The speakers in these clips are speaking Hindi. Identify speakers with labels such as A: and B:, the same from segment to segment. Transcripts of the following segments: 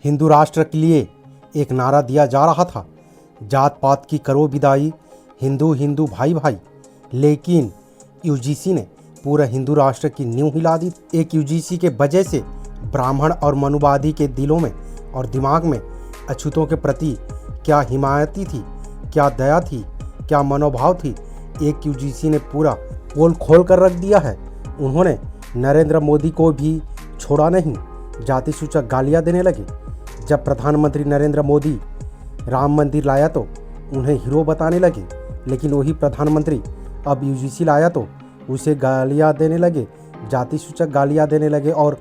A: हिंदू राष्ट्र के लिए एक नारा दिया जा रहा था, जात पात की करो विदाई, हिंदू हिंदू भाई भाई। लेकिन यूजीसी ने पूरा हिंदू राष्ट्र की नींव हिला दी। एक यूजीसी के वजह से ब्राह्मण और मनुवादी के दिलों में और दिमाग में अछूतों के प्रति क्या हिमायती थी, क्या दया थी, क्या मनोभाव थी, एक यूजीसी ने पूरा पोल खोल कर रख दिया है। उन्होंने नरेंद्र मोदी को भी छोड़ा नहीं, जाति सूचक गालियां देने लगे। जब प्रधानमंत्री नरेंद्र मोदी राम मंदिर लाया तो उन्हें हीरो बताने लगे, लेकिन वही प्रधानमंत्री अब यूजीसी लाया तो उसे गालियां देने लगे, जाति सूचक गालियां देने लगे और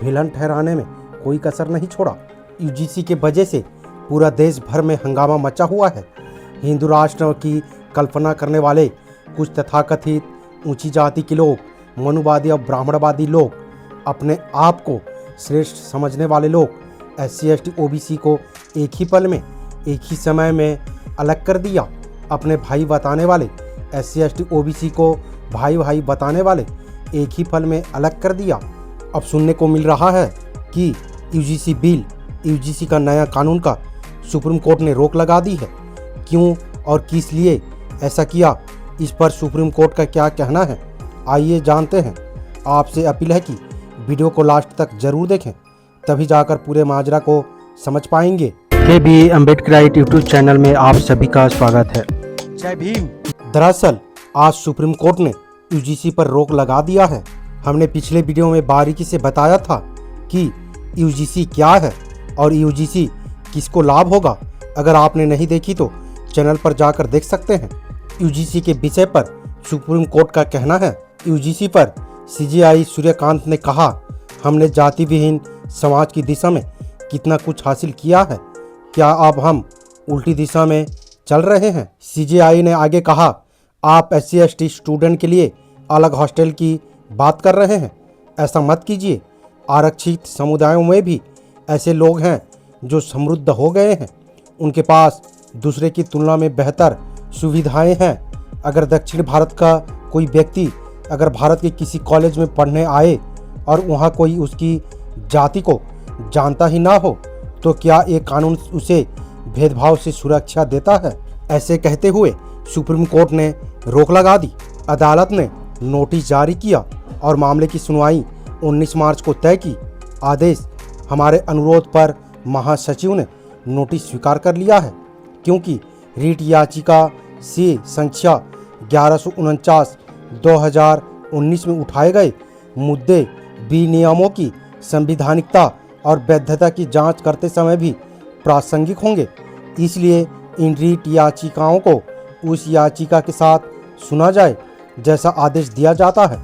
A: विलन ठहराने में कोई कसर नहीं छोड़ा। यूजीसी के वजह से पूरा देश भर में हंगामा मचा हुआ है। हिंदू राष्ट्र की कल्पना करने वाले कुछ तथाकथित ऊंची जाति के लोग, मनुवादी और ब्राह्मणवादी लोग, अपने आप को श्रेष्ठ समझने वाले लोग SC ST OBC को एक ही पल में, एक ही समय में अलग कर दिया। अपने भाई बताने वाले SC ST OBC को भाई भाई बताने वाले एक ही पल में अलग कर दिया। अब सुनने को मिल रहा है कि यूजीसी बिल, यूजीसी का नया कानून का सुप्रीम कोर्ट ने रोक लगा दी है। क्यों और किस लिए ऐसा किया, इस पर सुप्रीम कोर्ट का क्या कहना है, आइए जानते हैं। आपसे अपील है कि वीडियो को लास्ट तक जरूर देखें, तभी जाकर पूरे माजरा को समझ पाएंगे। KB अम्बेडकराइट यूट्यूब चैनल में आप सभी का स्वागत है।
B: जय भीम।
A: दरअसल आज सुप्रीम कोर्ट ने यूजीसी पर रोक लगा दिया है। हमने पिछले वीडियो में बारीकी से बताया था कि यूजीसी क्या है और यूजीसी किसको लाभ होगा। अगर आपने नहीं देखी तो चैनल पर जाकर देख सकते हैं। यूजीसी के विषय पर सुप्रीम कोर्ट का कहना है। यूजीसी पर CJI सूर्यकांत ने कहा, हमने जाति विहीन समाज की दिशा में कितना कुछ हासिल किया है, क्या अब हम उल्टी दिशा में चल रहे हैं। CJI ने आगे कहा, आप SC ST स्टूडेंट के लिए अलग हॉस्टल की बात कर रहे हैं, ऐसा मत कीजिए। आरक्षित समुदायों में भी ऐसे लोग हैं जो समृद्ध हो गए हैं, उनके पास दूसरे की तुलना में बेहतर सुविधाएं हैं। अगर दक्षिण भारत का कोई व्यक्ति अगर भारत के किसी कॉलेज में पढ़ने आए और वहाँ कोई उसकी जाति को जानता ही ना हो, तो क्या ये कानून उसे भेदभाव से सुरक्षा देता है। ऐसे कहते हुए सुप्रीम कोर्ट ने रोक लगा दी। अदालत ने नोटिस जारी किया और मामले की सुनवाई 19 मार्च को तय की। आदेश हमारे अनुरोध पर महासचिव ने नोटिस स्वीकार कर लिया है, क्योंकि रीट याचिका से संख्या 1149/2019 में उठाए गए मुद्दे विनियमों की संवैधानिकता और वैधता की जांच करते समय भी प्रासंगिक होंगे। इसलिए इन रीट याचिकाओं को उस याचिका के साथ सुना जाए जैसा आदेश दिया जाता है।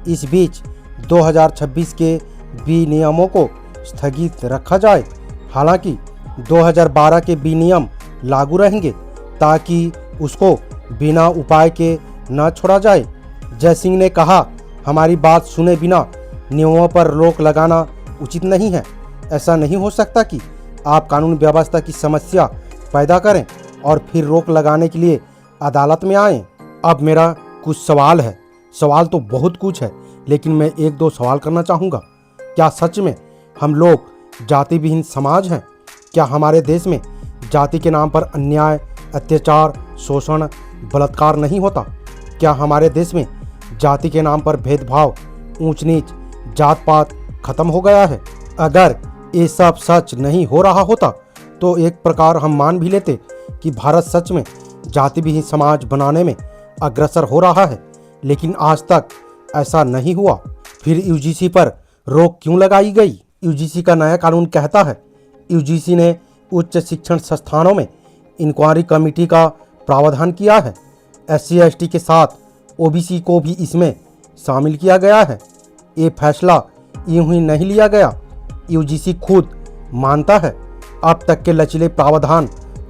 A: इस बीच 2026 के विनियमों को स्थगित रखा जाए। हालांकि 2012 के विनियम लागू रहेंगे ताकि उसको बिना उपाय के न छोड़ा जाए। जयसिंह ने कहा, हमारी बात सुने बिना नियमों पर रोक लगाना उचित नहीं है। ऐसा नहीं हो सकता कि आप कानून व्यवस्था की समस्या पैदा करें और फिर रोक लगाने के लिए अदालत में आएं। अब मेरा कुछ सवाल है। सवाल तो बहुत कुछ है, लेकिन मैं एक दो सवाल करना चाहूँगा। क्या सच में हम लोग जाति विहीन समाज हैं? क्या हमारे देश में जाति के नाम पर अन्याय, अत्याचार, शोषण, बलात्कार नहीं होता? क्या हमारे देश में जाति के नाम पर भेदभाव, ऊंच नीच, जात पात खत्म हो गया है? अगर ये सब सच नहीं हो रहा होता तो एक प्रकार हम मान भी लेते कि भारत सच में जाति विहीन समाज बनाने में अग्रसर हो रहा है, लेकिन आज तक ऐसा नहीं हुआ। फिर यूजीसी पर रोक क्यों लगाई गई? यूजीसी का नया कानून कहता है, यूजीसी ने उच्च शिक्षण संस्थानों में इंक्वायरी कमेटी का प्रावधान किया है। SC ST के साथ OBC को भी इसमें शामिल किया गया है। ये फैसला यूं ही नहीं लिया गया। यूजीसी खुद मानता है अब तक के लचीले प्रावधान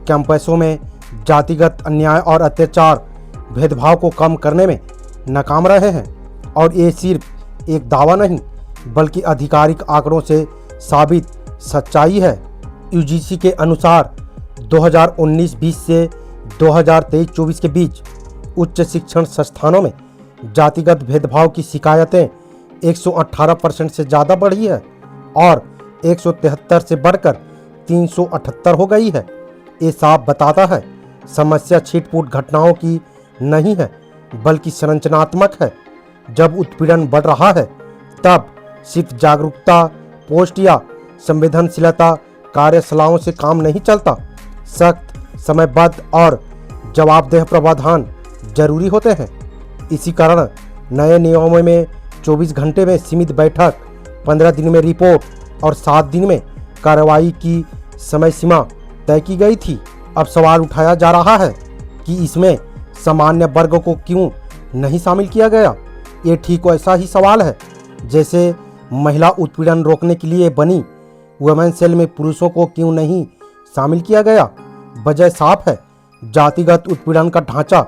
A: कैंपसों में जातिगत अन्याय और अत्याचार, भेदभाव को कम करने में नाकाम रहे हैं। और ये सिर्फ एक दावा नहीं बल्कि आधिकारिक आंकड़ों से साबित सच्चाई है। यूजीसी के अनुसार 2019-20 से 2023-24 के बीच उच्च शिक्षण संस्थानों में जातिगत भेदभाव की शिकायतें 118% से ज़्यादा बढ़ी है और 173 से बढ़कर 378 हो गई है। ये साफ बताता है समस्या छिटपुट घटनाओं की नहीं है बल्कि संरचनात्मक है। जब उत्पीड़न बढ़ रहा है तब सिर्फ जागरूकता पोस्ट या संवेदनशीलता कार्यशालाओं से काम नहीं चलता। सख्त, समयबद्ध और जवाबदेह प्रावधान जरूरी होते हैं। इसी कारण नए नियमों में 24 घंटे में सीमित बैठक, 15 दिन में रिपोर्ट और 7 दिन में कार्रवाई की समय सीमा तय की गई थी। अब सवाल उठाया जा रहा है कि इसमें सामान्य वर्ग को क्यों नहीं शामिल किया गया। ये ठीक वैसा ही सवाल है जैसे महिला उत्पीड़न रोकने के लिए बनी वुमेन सेल में पुरुषों को क्यों नहीं शामिल किया गया। वजह साफ है, जातिगत उत्पीड़न का ढांचा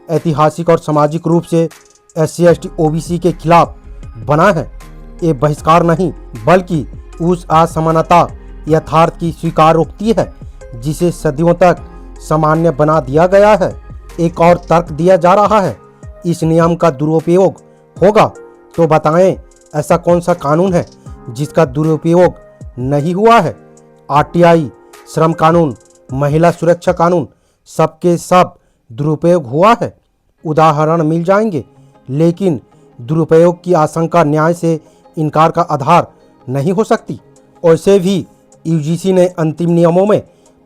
A: ऐतिहासिक और सामाजिक रूप से SC ST OBC के खिलाफ बना है। ये बहिष्कार नहीं बल्कि उस असमानता यथार्थ की स्वीकारोक्ति है जिसे सदियों तक सामान्य बना दिया गया है। एक और तर्क दिया जा रहा है, इस नियम का दुरुपयोग होगा तो बताएं ऐसा कौन सा कानून है जिसका दुरुपयोग नहीं हुआ है। RTI, श्रम कानून, महिला सुरक्षा कानून, सबके सब दुरुपयोग हुआ है। उदाहरण मिल जाएंगे, लेकिन दुरुपयोग की आशंका न्याय से इनकार का आधार नहीं हो सकती। वैसे भी UGC ने अंतिम नियमों में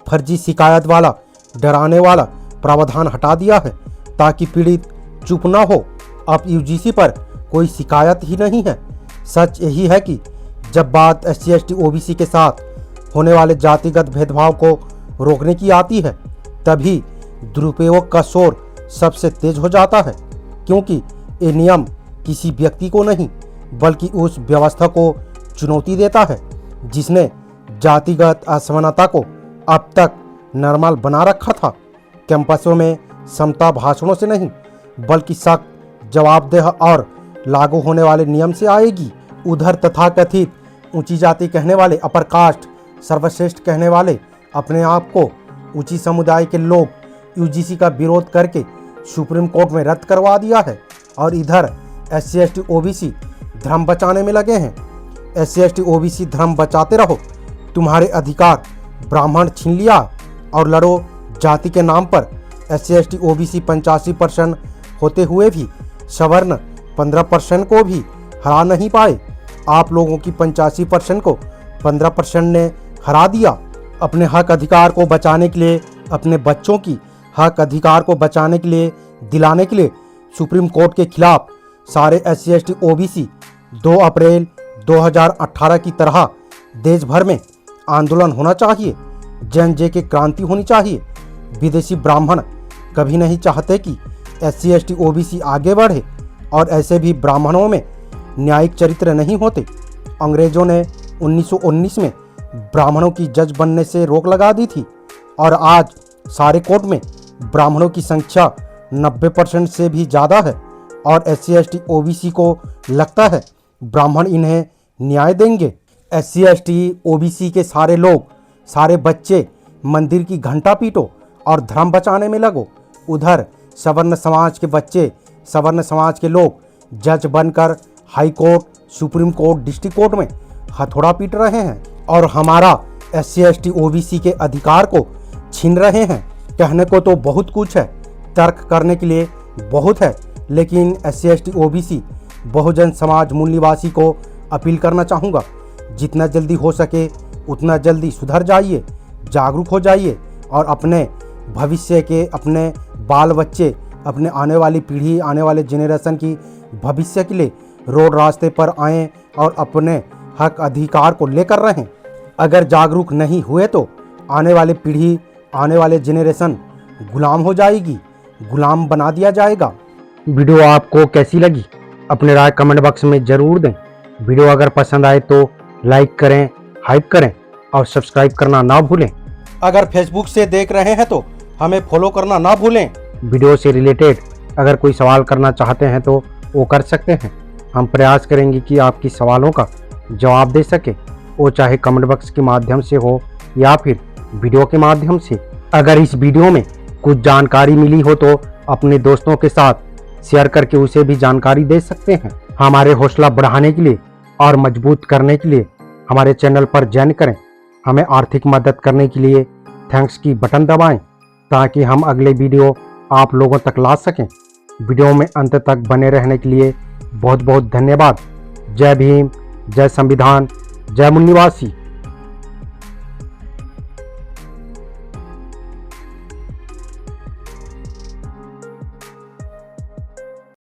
A: फर्जी शिकायत वाला डराने वाला प्रावधान हटा दिया है ताकि पीड़ित चुप ना हो। अब UGC पर कोई शिकायत ही नहीं है। सच यही है कि जब बात SC ST OBC के साथ होने वाले जातिगत भेदभाव को रोकने की आती है तभी दुरुपयोग का शोर सबसे तेज हो जाता है, क्योंकि ये नियम किसी व्यक्ति को नहीं बल्कि उस व्यवस्था को चुनौती देता है जिसने जातिगत असमानता को अब तक नॉर्मल बना रखा था। कैंपसों में समता भाषणों से नहीं बल्कि सख्त, जवाबदेह और लागू होने वाले नियम से आएगी। उधर तथाकथित ऊंची जाति कहने वाले, अपर कास्ट, सर्वश्रेष्ठ कहने वाले अपने आप को ऊंची समुदाय के लोग UGC का विरोध करके सुप्रीम कोर्ट में रद्द करवा दिया है और इधर SC ST OBC धर्म बचाने में लगे हैं। SC ST OBC धर्म बचाते रहो, तुम्हारे अधिकार ब्राह्मण छीन लिया और लड़ो जाति के नाम पर। SC ST OBC 85% होते हुए भी सवर्ण 15% को भी हरा नहीं पाए। आप लोगों की 85% को 15% ने हरा दिया। अपने हक अधिकार को बचाने के लिए, अपने बच्चों की हक अधिकार को बचाने के लिए, दिलाने के लिए सुप्रीम कोर्ट के खिलाफ सारे SC ST OBC 2 अप्रैल 2018 की तरह देश भर में आंदोलन होना चाहिए। जन जे के क्रांति होनी चाहिए। विदेशी ब्राह्मण कभी नहीं चाहते कि SC ST OBC आगे बढ़े और ऐसे भी ब्राह्मणों में न्यायिक चरित्र नहीं होते। अंग्रेजों ने 1919 में ब्राह्मणों की जज बनने से रोक लगा दी थी और आज सारे कोर्ट में ब्राह्मणों की संख्या 90% से भी ज़्यादा है और SC ST OBC को लगता है ब्राह्मण इन्हें न्याय देंगे। SC ST OBC के सारे लोग, सारे बच्चे मंदिर की घंटा पीटो और धर्म बचाने में लगो। उधर सवर्ण समाज के बच्चे, सवर्ण समाज के लोग जज बनकर high court, supreme court, district court में हथौड़ा पीट रहे हैं और हमारा SC ST OBC के अधिकार को छीन रहे हैं। कहने को तो बहुत कुछ है, तर्क करने के लिए बहुत है, लेकिन SC ST OBC Bahujan Samaj मूल निवासी को अपील करना चाहूँगा, जितना जल्दी हो सके उतना जल्दी सुधर जाइए, जागरूक हो जाइए और अपने भविष्य के, अपने बाल बच्चे, अपने आने वाली पीढ़ी, आने वाले जेनरेशन की भविष्य के लिए रोड रास्ते पर आएँ और अपने हक अधिकार को लेकर रहें। अगर जागरूक नहीं हुए तो आने वाली पीढ़ी, आने वाले जेनरेशन गुलाम हो जाएगी, गुलाम बना दिया जाएगा। वीडियो आपको कैसी लगी अपने राय कमेंट बॉक्स में ज़रूर दें। वीडियो अगर पसंद आए तो लाइक करें, हाइप करें और सब्सक्राइब करना ना भूलें। अगर फेसबुक से देख रहे हैं तो हमें फॉलो करना ना भूलें। वीडियो से रिलेटेड अगर कोई सवाल करना चाहते हैं तो वो कर सकते हैं। हम प्रयास करेंगे कि आपकी सवालों का जवाब दे सके, वो चाहे कमेंट बॉक्स के माध्यम से हो या फिर वीडियो के माध्यम से। अगर इस वीडियो में कुछ जानकारी मिली हो तो अपने दोस्तों के साथ शेयर करके उसे भी जानकारी दे सकते हैं। हमारे हौसला बढ़ाने के लिए और मजबूत करने के लिए हमारे चैनल पर ज्वाइन करें, हमें आर्थिक मदद करने के लिए थैंक्स की बटन दबाएं ताकि हम अगले वीडियो आप लोगों तक ला सकें। वीडियो में अंत तक बने रहने के लिए बहुत बहुत धन्यवाद। जय भीम, जय संविधान, जय मूल निवासी।